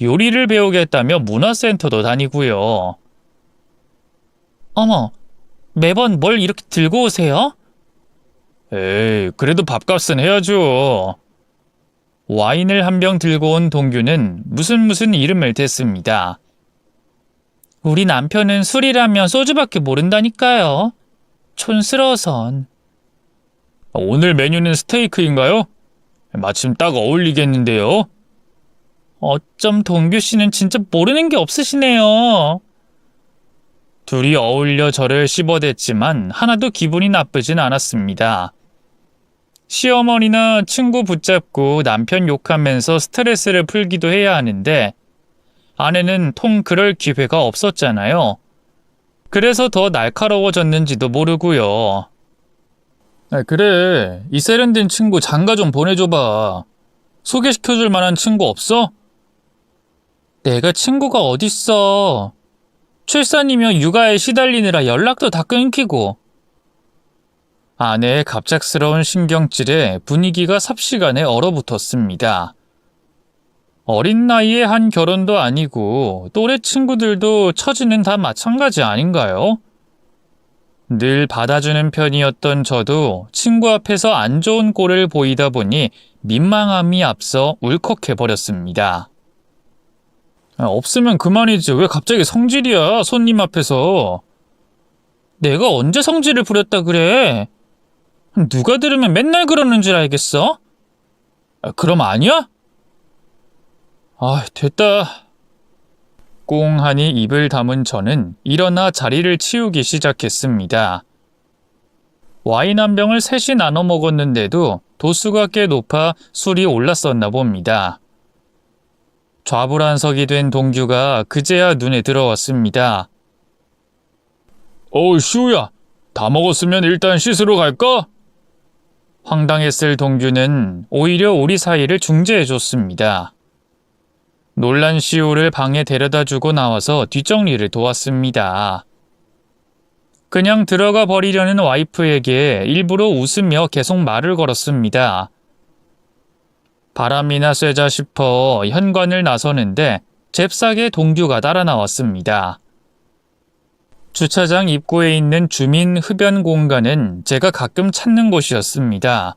요리를 배우겠다며 문화센터도 다니고요. 어머, 매번 뭘 이렇게 들고 오세요? 에이, 그래도 밥값은 해야죠. 와인을 한 병 들고 온 동규는 무슨 이름을 댔습니다. 우리 남편은 술이라면 소주밖에 모른다니까요. 촌스러워선. 오늘 메뉴는 스테이크인가요? 마침 딱 어울리겠는데요. 어쩜 동규 씨는 진짜 모르는 게 없으시네요. 둘이 어울려 저를 씹어댔지만 하나도 기분이 나쁘진 않았습니다. 시어머니나 친구 붙잡고 남편 욕하면서 스트레스를 풀기도 해야 하는데 아내는 통 그럴 기회가 없었잖아요. 그래서 더 날카로워졌는지도 모르고요. 그래, 이 세련된 친구 장가 좀 보내줘봐. 소개시켜줄 만한 친구 없어? 내가 친구가 어딨어. 출산이며 육아에 시달리느라 연락도 다 끊기고. 아내의 갑작스러운 신경질에 분위기가 삽시간에 얼어붙었습니다. 어린 나이에 한 결혼도 아니고 또래 친구들도 처지는 다 마찬가지 아닌가요? 늘 받아주는 편이었던 저도 친구 앞에서 안 좋은 꼴을 보이다 보니 민망함이 앞서 울컥해버렸습니다. 없으면 그만이지 왜 갑자기 성질이야 손님 앞에서. 내가 언제 성질을 부렸다 그래? 누가 들으면 맨날 그러는 줄 알겠어? 그럼 아니야? 됐다. 꽁하니 입을 다문 저는 일어나 자리를 치우기 시작했습니다. 와인 한 병을 셋이 나눠 먹었는데도 도수가 꽤 높아 술이 올랐었나 봅니다. 좌불안석이 된 동규가 그제야 눈에 들어왔습니다. 시우야, 다 먹었으면 일단 씻으러 갈까? 황당했을 동규는 오히려 우리 사이를 중재해줬습니다. 놀란 시우를 방에 데려다주고 나와서 뒷정리를 도왔습니다. 그냥 들어가 버리려는 와이프에게 일부러 웃으며 계속 말을 걸었습니다. 바람이나 쐬자 싶어 현관을 나서는데 잽싸게 동규가 따라 나왔습니다. 주차장 입구에 있는 주민 흡연 공간은 제가 가끔 찾는 곳이었습니다.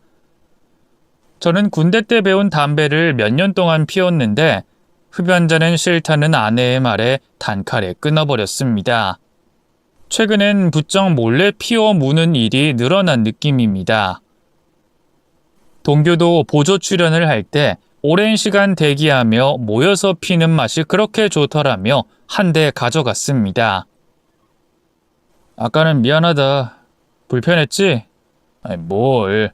저는 군대 때 배운 담배를 몇 년 동안 피웠는데 흡연자는 싫다는 아내의 말에 단칼에 끊어버렸습니다. 최근엔 부쩍 몰래 피워 무는 일이 늘어난 느낌입니다. 동규도 보조 출연을 할 때 오랜 시간 대기하며 모여서 피는 맛이 그렇게 좋더라며 한 대 가져갔습니다. 아까는 미안하다. 불편했지? 뭘.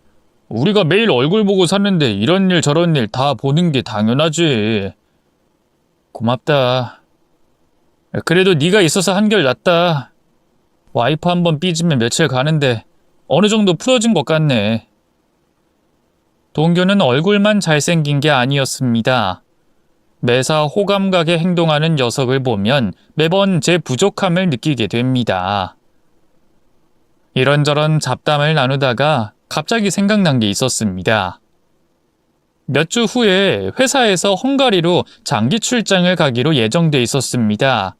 우리가 매일 얼굴 보고 사는데 이런 일 저런 일 다 보는 게 당연하지. 고맙다. 그래도 네가 있어서 한결 낫다. 와이프 한번 삐지면 며칠 가는데 어느 정도 풀어진 것 같네. 동규는 얼굴만 잘생긴 게 아니었습니다. 매사 호감가게 행동하는 녀석을 보면 매번 제 부족함을 느끼게 됩니다. 이런저런 잡담을 나누다가 갑자기 생각난 게 있었습니다. 몇 주 후에 회사에서 헝가리로 장기 출장을 가기로 예정돼 있었습니다.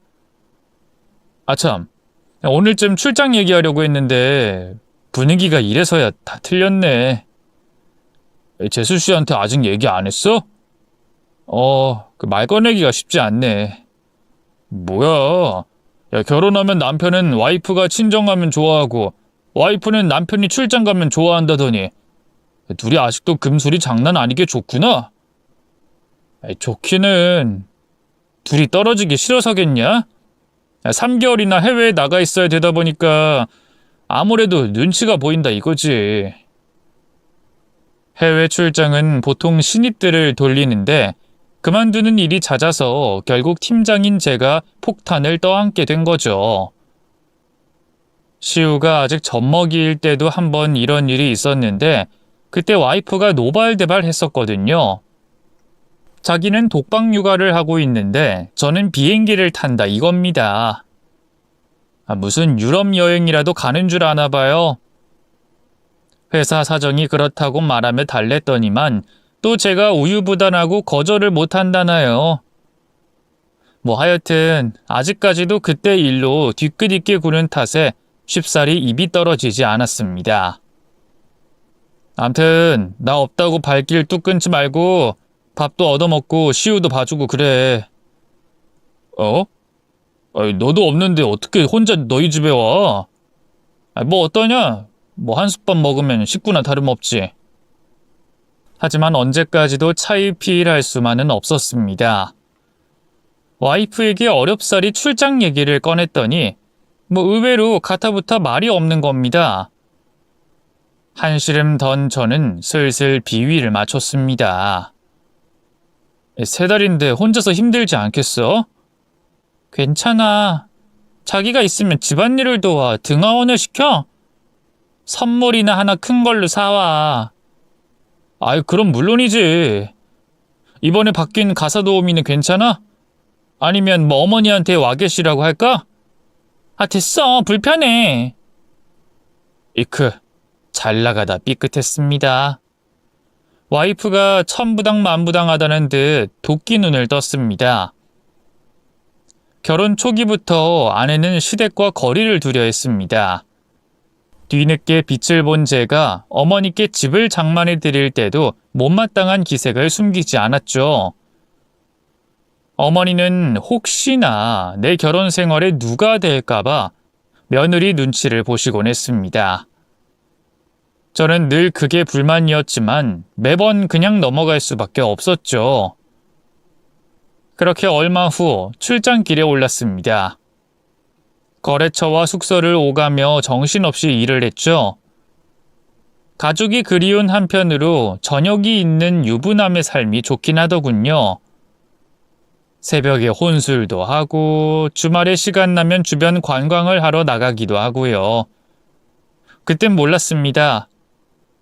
아참, 오늘쯤 출장 얘기하려고 했는데 분위기가 이래서야 다 틀렸네. 재수 씨한테 아직 얘기 안 했어? 그 말 꺼내기가 쉽지 않네. 뭐야? 야, 결혼하면 남편은 와이프가 친정 가면 좋아하고 와이프는 남편이 출장 가면 좋아한다더니 둘이 아직도 금술이 장난 아니게 좋구나? 좋기는 둘이 떨어지기 싫어서겠냐? 3개월이나 해외에 나가 있어야 되다 보니까 아무래도 눈치가 보인다 이거지. 해외 출장은 보통 신입들을 돌리는데 그만두는 일이 잦아서 결국 팀장인 제가 폭탄을 떠안게 된 거죠. 시우가 아직 젖먹이일 때도 한번 이런 일이 있었는데 그때 와이프가 노발대발 했었거든요. 자기는 독박 육아를 하고 있는데 저는 비행기를 탄다 이겁니다. 무슨 유럽 여행이라도 가는 줄 아나 봐요. 회사 사정이 그렇다고 말하며 달랬더니만 또 제가 우유부단하고 거절을 못한다나요. 뭐 하여튼 아직까지도 그때 일로 뒤끝 있게 구는 탓에 쉽사리 입이 떨어지지 않았습니다. 암튼 나 없다고 발길 뚝 끊지 말고 밥도 얻어먹고 시우도 봐주고 그래. 너도 없는데 어떻게 혼자 너희 집에 와? 뭐 어떠냐? 뭐 한 숟밥 먹으면 식구나 다름없지. 하지만 언제까지도 차일피일할 수만은 없었습니다. 와이프에게 어렵사리 출장 얘기를 꺼냈더니 뭐 의외로 가타부타 말이 없는 겁니다. 한시름 던 저는 슬슬 비위를 맞췄습니다. 3달인데 혼자서 힘들지 않겠어? 괜찮아. 자기가 있으면 집안일을 도와 등하원을 시켜? 선물이나 하나 큰 걸로 사와. 그럼 물론이지. 이번에 바뀐 가사 도우미는 괜찮아? 아니면 뭐 어머니한테 와 계시라고 할까? 됐어. 불편해. 이크, 잘 나가다 삐끗했습니다. 와이프가 천부당만부당하다는 듯 도끼 눈을 떴습니다. 결혼 초기부터 아내는 시댁과 거리를 두려 했습니다. 뒤늦게 빛을 본 제가 어머니께 집을 장만해 드릴 때도 못마땅한 기색을 숨기지 않았죠. 어머니는 혹시나 내 결혼 생활에 누가 될까봐 며느리 눈치를 보시곤 했습니다. 저는 늘 그게 불만이었지만 매번 그냥 넘어갈 수밖에 없었죠. 그렇게 얼마 후 출장길에 올랐습니다. 거래처와 숙소를 오가며 정신없이 일을 했죠. 가족이 그리운 한편으로 저녁이 있는 유부남의 삶이 좋긴 하더군요. 새벽에 혼술도 하고 주말에 시간 나면 주변 관광을 하러 나가기도 하고요. 그땐 몰랐습니다.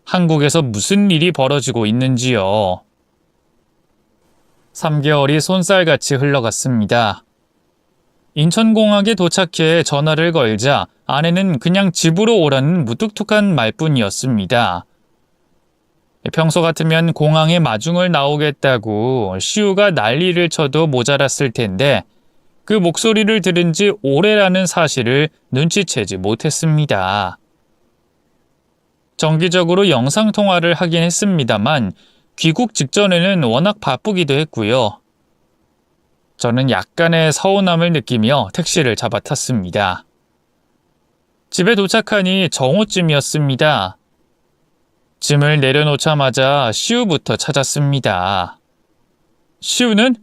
한국에서 무슨 일이 벌어지고 있는지요. 3개월이 손살같이 흘러갔습니다. 인천공항에 도착해 전화를 걸자 아내는 그냥 집으로 오라는 무뚝뚝한 말뿐이었습니다. 평소 같으면 공항에 마중을 나오겠다고 시우가 난리를 쳐도 모자랐을 텐데 그 목소리를 들은 지 오래라는 사실을 눈치채지 못했습니다. 정기적으로 영상통화를 하긴 했습니다만 귀국 직전에는 워낙 바쁘기도 했고요. 저는 약간의 서운함을 느끼며 택시를 잡아 탔습니다. 집에 도착하니 정오쯤이었습니다. 짐을 내려놓자마자 시우부터 찾았습니다. 시우는?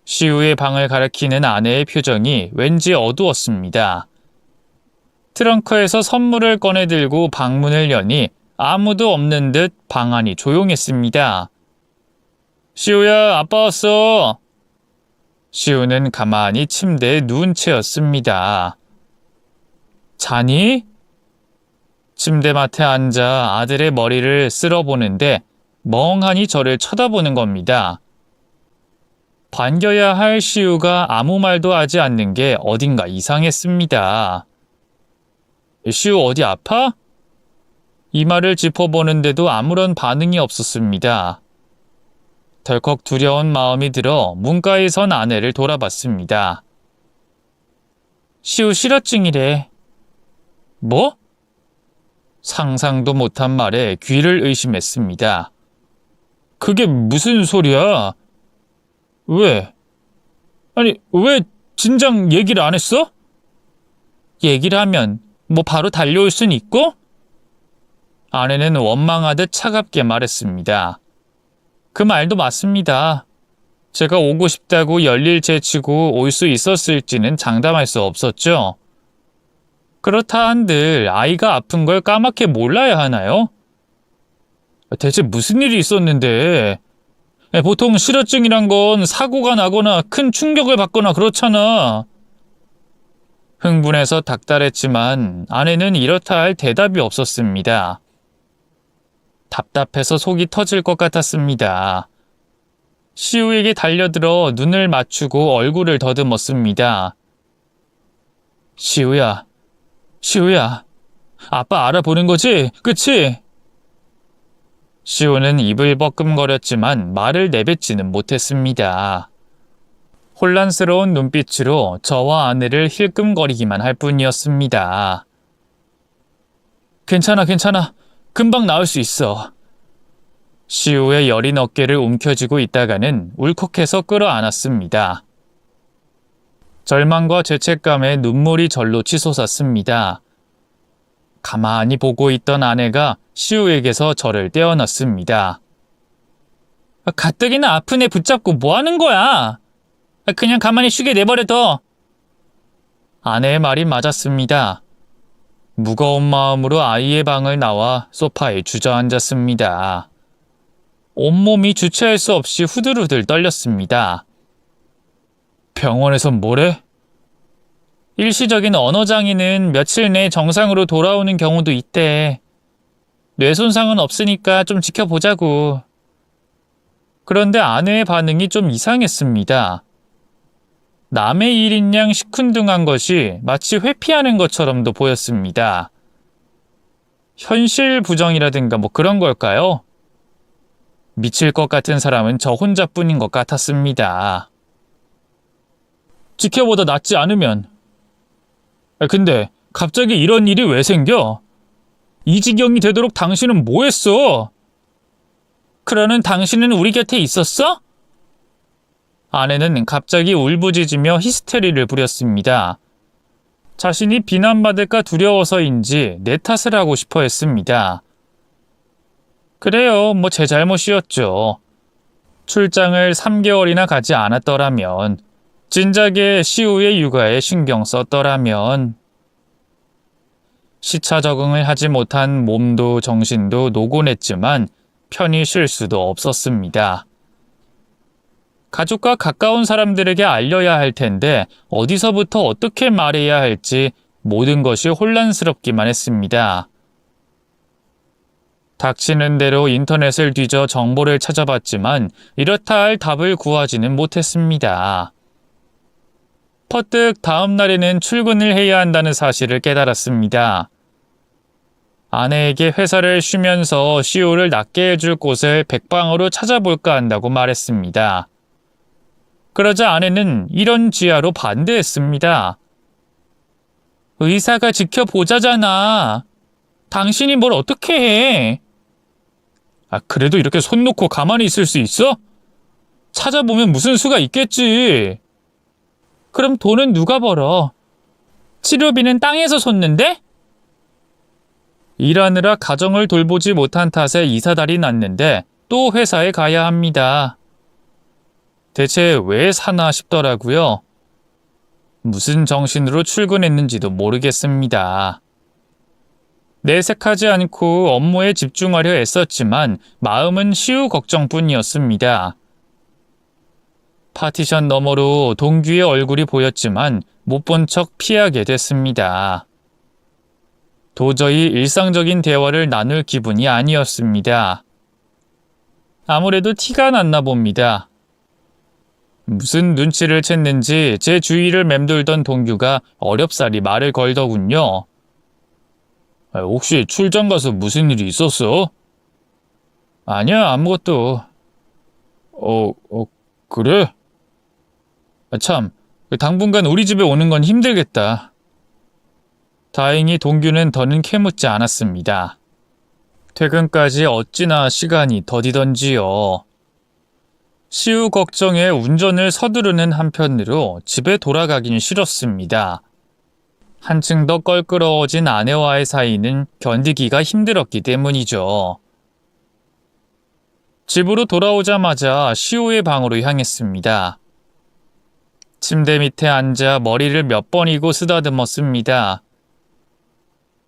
시우의 방을 가리키는 아내의 표정이 왠지 어두웠습니다. 트렁크에서 선물을 꺼내들고 방문을 여니 아무도 없는 듯 방 안이 조용했습니다. 시우야, 아빠 왔어. 시우는 가만히 침대에 누운 채였습니다. 자니? 침대맡에 앉아 아들의 머리를 쓸어보는데 멍하니 저를 쳐다보는 겁니다. 반겨야 할 시우가 아무 말도 하지 않는 게 어딘가 이상했습니다. 시우 어디 아파? 이 말을 짚어보는데도 아무런 반응이 없었습니다. 덜컥 두려운 마음이 들어 문가에 선 아내를 돌아봤습니다. 시우 실어증이래. 뭐? 상상도 못한 말에 귀를 의심했습니다. 그게 무슨 소리야? 왜? 아니, 왜 진작 얘기를 안 했어? 얘기를 하면 뭐 바로 달려올 순 있고? 아내는 원망하듯 차갑게 말했습니다. 그 말도 맞습니다. 제가 오고 싶다고 열일 제치고 올 수 있었을지는 장담할 수 없었죠. 그렇다 한들 아이가 아픈 걸 까맣게 몰라야 하나요? 대체 무슨 일이 있었는데? 보통 실어증이란 건 사고가 나거나 큰 충격을 받거나 그렇잖아. 흥분해서 닥달했지만 아내는 이렇다 할 대답이 없었습니다. 답답해서 속이 터질 것 같았습니다. 시우에게 달려들어 눈을 맞추고 얼굴을 더듬었습니다. 시우야, 아빠 알아보는 거지? 그치? 시우는 입을 버끔거렸지만 말을 내뱉지는 못했습니다. 혼란스러운 눈빛으로 저와 아내를 힐끔거리기만 할 뿐이었습니다. 괜찮아. 금방 나을 수 있어. 시우의 여린 어깨를 움켜쥐고 있다가는 울컥해서 끌어안았습니다. 절망과 죄책감에 눈물이 절로 치솟았습니다. 가만히 보고 있던 아내가 시우에게서 저를 떼어놨습니다. 가뜩이나 아픈 애 붙잡고 뭐 하는 거야? 그냥 가만히 쉬게 내버려둬. 아내의 말이 맞았습니다. 무거운 마음으로 아이의 방을 나와 소파에 주저앉았습니다. 온몸이 주체할 수 없이 후들후들 떨렸습니다. 병원에선 뭐래? 일시적인 언어장애는 며칠 내 정상으로 돌아오는 경우도 있대. 뇌 손상은 없으니까 좀 지켜보자고. 그런데 아내의 반응이 좀 이상했습니다. 남의 일인 양 시큰둥한 것이 마치 회피하는 것처럼도 보였습니다. 현실 부정이라든가 뭐 그런 걸까요? 미칠 것 같은 사람은 저 혼자뿐인 것 같았습니다. 지켜보다 낫지 않으면. 근데 갑자기 이런 일이 왜 생겨? 이 지경이 되도록 당신은 뭐 했어? 그러는 당신은 우리 곁에 있었어? 아내는 갑자기 울부짖으며 히스테리를 부렸습니다. 자신이 비난받을까 두려워서인지 내 탓을 하고 싶어 했습니다. 그래요, 뭐 제 잘못이었죠. 출장을 3개월이나 가지 않았더라면, 진작에 시우의 육아에 신경 썼더라면, 시차 적응을 하지 못한 몸도 정신도 노곤했지만 편히 쉴 수도 없었습니다. 가족과 가까운 사람들에게 알려야 할 텐데 어디서부터 어떻게 말해야 할지 모든 것이 혼란스럽기만 했습니다. 닥치는 대로 인터넷을 뒤져 정보를 찾아봤지만 이렇다 할 답을 구하지는 못했습니다. 퍼뜩 다음 날에는 출근을 해야 한다는 사실을 깨달았습니다. 아내에게 회사를 쉬면서 시우를 낫게 해줄 곳을 백방으로 찾아볼까 한다고 말했습니다. 그러자 아내는 이런 지하로 반대했습니다. 의사가 지켜보자잖아. 당신이 뭘 어떻게 해? 그래도 이렇게 손 놓고 가만히 있을 수 있어? 찾아보면 무슨 수가 있겠지. 그럼 돈은 누가 벌어? 치료비는 땅에서 솟는데? 일하느라 가정을 돌보지 못한 탓에 이사달이 났는데 또 회사에 가야 합니다. 대체 왜 사나 싶더라고요. 무슨 정신으로 출근했는지도 모르겠습니다. 내색하지 않고 업무에 집중하려 애썼지만 마음은 시우 걱정뿐이었습니다. 파티션 너머로 동규의 얼굴이 보였지만 못 본 척 피하게 됐습니다. 도저히 일상적인 대화를 나눌 기분이 아니었습니다. 아무래도 티가 났나 봅니다. 무슨 눈치를 챘는지 제 주위를 맴돌던 동규가 어렵사리 말을 걸더군요. 혹시 출장 가서 무슨 일이 있었어? 아니야, 아무것도. 그래? 참, 당분간 우리 집에 오는 건 힘들겠다. 다행히 동규는 더는 캐묻지 않았습니다. 퇴근까지 어찌나 시간이 더디던지요. 시우 걱정에 운전을 서두르는 한편으로 집에 돌아가긴 싫었습니다. 한층 더 껄끄러워진 아내와의 사이는 견디기가 힘들었기 때문이죠. 집으로 돌아오자마자 시우의 방으로 향했습니다. 침대 밑에 앉아 머리를 몇 번이고 쓰다듬었습니다.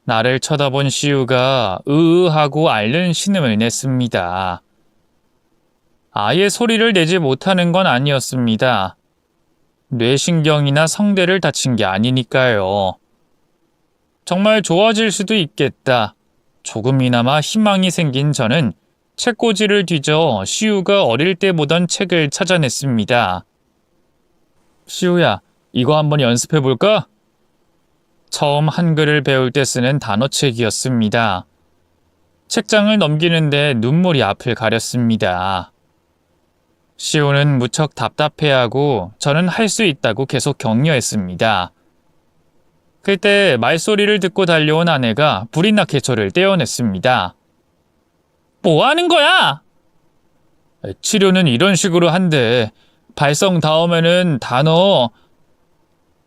나를 쳐다본 시우가 으으하고 앓는 신음을 냈습니다. 아예 소리를 내지 못하는 건 아니었습니다. 뇌신경이나 성대를 다친 게 아니니까요. 정말 좋아질 수도 있겠다. 조금이나마 희망이 생긴 저는 책꽂이를 뒤져 시우가 어릴 때 보던 책을 찾아냈습니다. 시우야, 이거 한번 연습해볼까? 처음 한글을 배울 때 쓰는 단어책이었습니다. 책장을 넘기는데 눈물이 앞을 가렸습니다. 시우는 무척 답답해하고 저는 할 수 있다고 계속 격려했습니다. 그때 말소리를 듣고 달려온 아내가 불이 나게 저를 떼어냈습니다. 뭐 하는 거야? 치료는 이런 식으로 한대. 발성 다음에는 단어.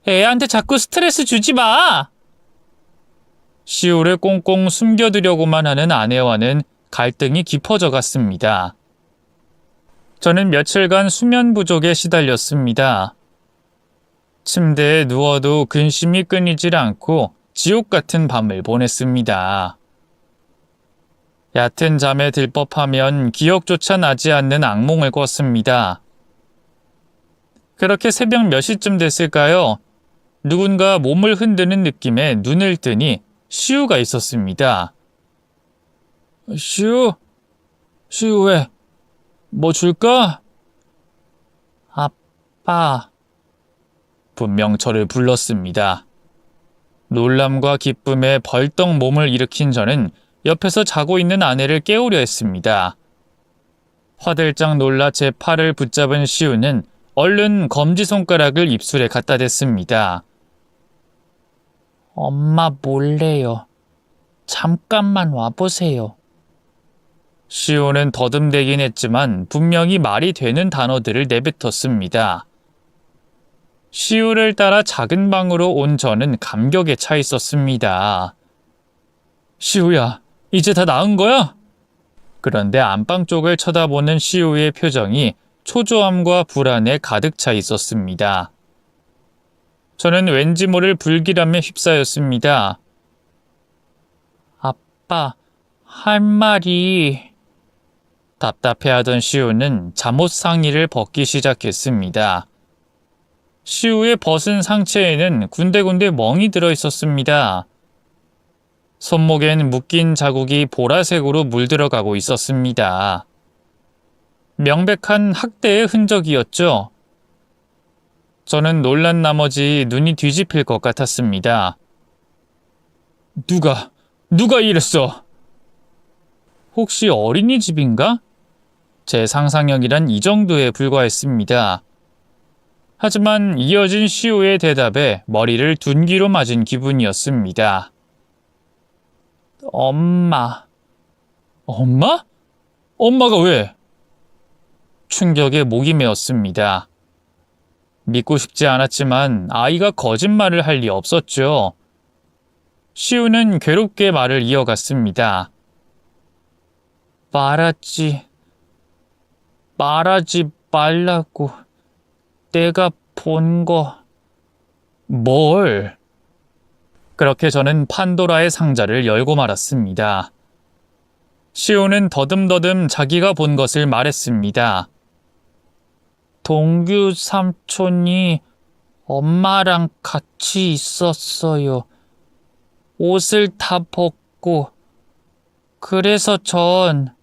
애한테 자꾸 스트레스 주지 마. 시우를 꽁꽁 숨겨두려고만 하는 아내와는 갈등이 깊어져 갔습니다. 저는 며칠간 수면 부족에 시달렸습니다. 침대에 누워도 근심이 끊이질 않고 지옥 같은 밤을 보냈습니다. 얕은 잠에 들 법하면 기억조차 나지 않는 악몽을 꿨습니다. 그렇게 새벽 몇 시쯤 됐을까요? 누군가 몸을 흔드는 느낌에 눈을 뜨니 시우가 있었습니다. 시우? 시우 왜? 뭐 줄까? 아빠. 분명 저를 불렀습니다. 놀람과 기쁨에 벌떡 몸을 일으킨 저는 옆에서 자고 있는 아내를 깨우려 했습니다. 화들짝 놀라 제 팔을 붙잡은 시우는 얼른 검지손가락을 입술에 갖다 댔습니다. 엄마 몰래요. 잠깐만 와보세요. 시우는 더듬대긴 했지만 분명히 말이 되는 단어들을 내뱉었습니다. 시우를 따라 작은 방으로 온 저는 감격에 차 있었습니다. 시우야, 이제 다 나은 거야? 그런데 안방 쪽을 쳐다보는 시우의 표정이 초조함과 불안에 가득 차 있었습니다. 저는 왠지 모를 불길함에 휩싸였습니다. 아빠, 할 말이... 답답해하던 시우는 잠옷 상의를 벗기 시작했습니다. 시우의 벗은 상체에는 군데군데 멍이 들어 있었습니다. 손목엔 묶인 자국이 보라색으로 물들어가고 있었습니다. 명백한 학대의 흔적이었죠. 저는 놀란 나머지 눈이 뒤집힐 것 같았습니다. 누가 이랬어? 혹시 어린이집인가? 제 상상력이란 이 정도에 불과했습니다. 하지만 이어진 시우의 대답에 머리를 둔기로 맞은 기분이었습니다. 엄마. 엄마? 엄마가 왜? 충격에 목이 메었습니다. 믿고 싶지 않았지만 아이가 거짓말을 할 리 없었죠. 시우는 괴롭게 말을 이어갔습니다. 말하지 말라고. 내가 본 거. 뭘? 그렇게 저는 판도라의 상자를 열고 말았습니다. 시우는 더듬더듬 자기가 본 것을 말했습니다. 동규 삼촌이 엄마랑 같이 있었어요. 옷을 다 벗고. 그래서 저는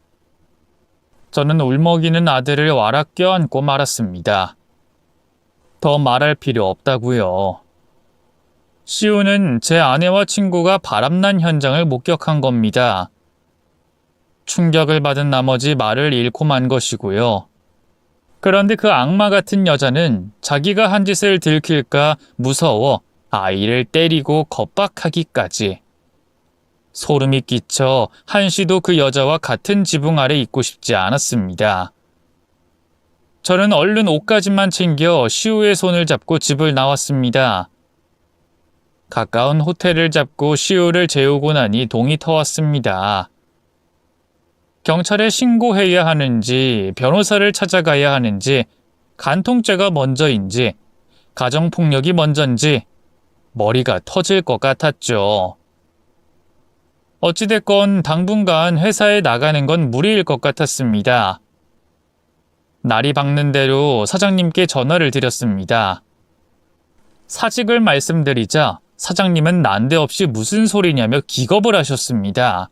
울먹이는 아들을 와락 껴안고 말았습니다. 더 말할 필요 없다고요. 시우는 제 아내와 친구가 바람난 현장을 목격한 겁니다. 충격을 받은 나머지 말을 잃고 만 것이고요. 그런데 그 악마 같은 여자는 자기가 한 짓을 들킬까 무서워 아이를 때리고 겁박하기까지. 소름이 끼쳐 한시도 그 여자와 같은 지붕 아래 있고 싶지 않았습니다. 저는 얼른 옷가짐만 챙겨 시우의 손을 잡고 집을 나왔습니다. 가까운 호텔을 잡고 시우를 재우고 나니 동이 터왔습니다. 경찰에 신고해야 하는지, 변호사를 찾아가야 하는지, 간통죄가 먼저인지, 가정폭력이 먼저인지 머리가 터질 것 같았죠. 어찌됐건 당분간 회사에 나가는 건 무리일 것 같았습니다. 날이 밝는 대로 사장님께 전화를 드렸습니다. 사직을 말씀드리자 사장님은 난데없이 무슨 소리냐며 기겁을 하셨습니다.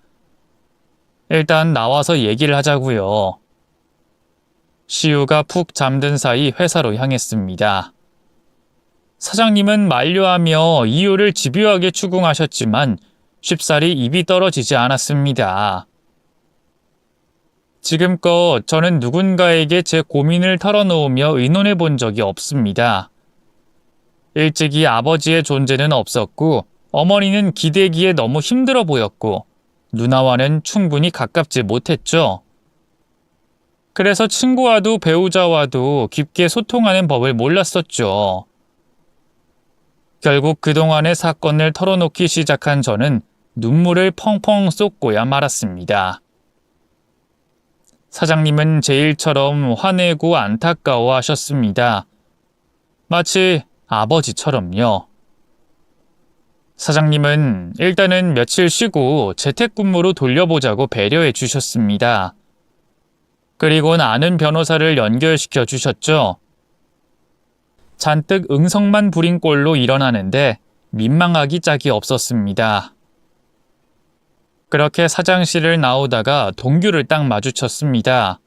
일단 나와서 얘기를 하자고요. 시우가 푹 잠든 사이 회사로 향했습니다. 사장님은 만류하며 이유를 집요하게 추궁하셨지만 쉽사리 입이 떨어지지 않았습니다. 지금껏 저는 누군가에게 제 고민을 털어놓으며 의논해 본 적이 없습니다. 일찍이 아버지의 존재는 없었고 어머니는 기대기에 너무 힘들어 보였고 누나와는 충분히 가깝지 못했죠. 그래서 친구와도 배우자와도 깊게 소통하는 법을 몰랐었죠. 결국 그동안의 사건을 털어놓기 시작한 저는 눈물을 펑펑 쏟고야 말았습니다. 사장님은 제 일처럼 화내고 안타까워 하셨습니다. 마치 아버지처럼요. 사장님은 일단은 며칠 쉬고 재택근무로 돌려보자고 배려해 주셨습니다. 그리곤 아는 변호사를 연결시켜 주셨죠. 잔뜩 응성만 부린 꼴로 일어나는데 민망하기 짝이 없었습니다. 그렇게 사장실을 나오다가 동규를 딱 마주쳤습니다.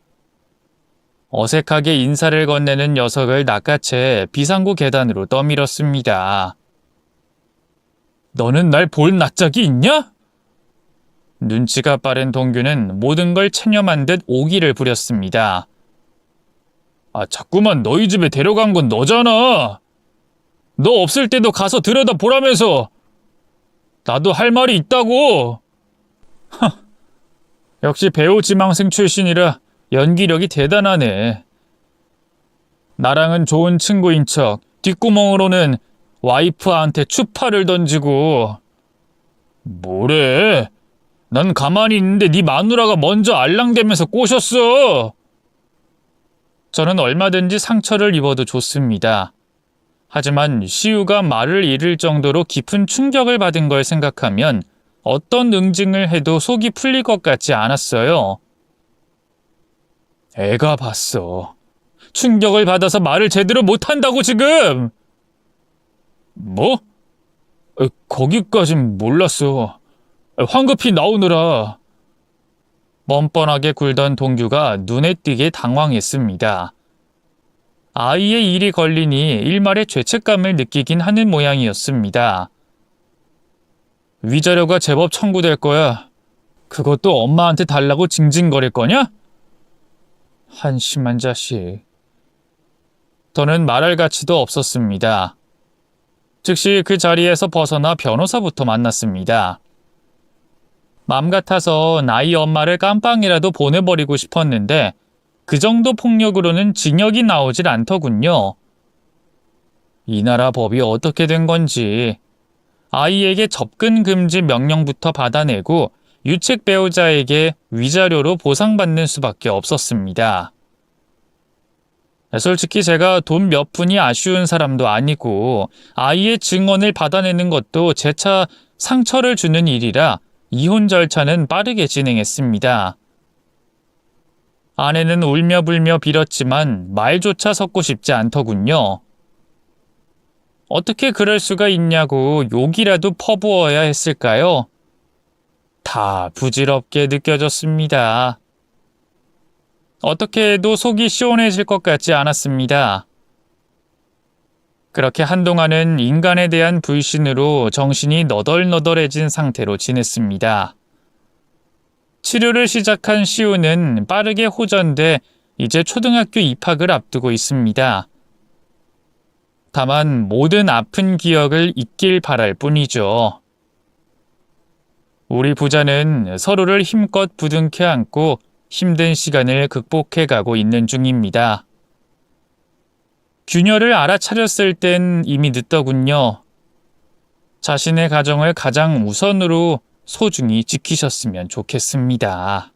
어색하게 인사를 건네는 녀석을 낚아채 비상구 계단으로 떠밀었습니다. 너는 날 볼 낯짝이 있냐? 눈치가 빠른 동규는 모든 걸 체념한 듯 오기를 부렸습니다. 자꾸만 너희 집에 데려간 건 너잖아. 너 없을 때도 가서 들여다보라면서. 나도 할 말이 있다고. 역시 배우 지망생 출신이라 연기력이 대단하네. 나랑은 좋은 친구인 척 뒷구멍으로는 와이프한테 추파를 던지고. 뭐래? 난 가만히 있는데 네 마누라가 먼저 알랑대면서 꼬셨어. 저는 얼마든지 상처를 입어도 좋습니다. 하지만 시우가 말을 잃을 정도로 깊은 충격을 받은 걸 생각하면 어떤 응징을 해도 속이 풀릴 것 같지 않았어요. 애가 봤어. 충격을 받아서 말을 제대로 못한다고 지금. 뭐? 거기까진 몰랐어. 황급히 나오느라. 뻔뻔하게 굴던 동규가 눈에 띄게 당황했습니다. 아이의 일이 걸리니 일말의 죄책감을 느끼긴 하는 모양이었습니다. 위자료가 제법 청구될 거야. 그것도 엄마한테 달라고 징징거릴 거냐? 한심한 자식. 더는 말할 가치도 없었습니다. 즉시 그 자리에서 벗어나 변호사부터 만났습니다. 맘 같아서 나이 엄마를 깜빵이라도 보내버리고 싶었는데 그 정도 폭력으로는 징역이 나오질 않더군요. 이 나라 법이 어떻게 된 건지. 아이에게 접근 금지 명령부터 받아내고 유책 배우자에게 위자료로 보상받는 수밖에 없었습니다. 솔직히 제가 돈 몇 푼이 아쉬운 사람도 아니고 아이의 증언을 받아내는 것도 재차 상처를 주는 일이라 이혼 절차는 빠르게 진행했습니다. 아내는 울며 불며 빌었지만 말조차 섞고 싶지 않더군요. 어떻게 그럴 수가 있냐고 욕이라도 퍼부어야 했을까요? 다 부질없게 느껴졌습니다. 어떻게 해도 속이 시원해질 것 같지 않았습니다. 그렇게 한동안은 인간에 대한 불신으로 정신이 너덜너덜해진 상태로 지냈습니다. 치료를 시작한 시우는 빠르게 호전돼 이제 초등학교 입학을 앞두고 있습니다. 다만 모든 아픈 기억을 잊길 바랄 뿐이죠. 우리 부자는 서로를 힘껏 부둥켜 안고 힘든 시간을 극복해 가고 있는 중입니다. 균열을 알아차렸을 땐 이미 늦더군요. 자신의 가정을 가장 우선으로 소중히 지키셨으면 좋겠습니다.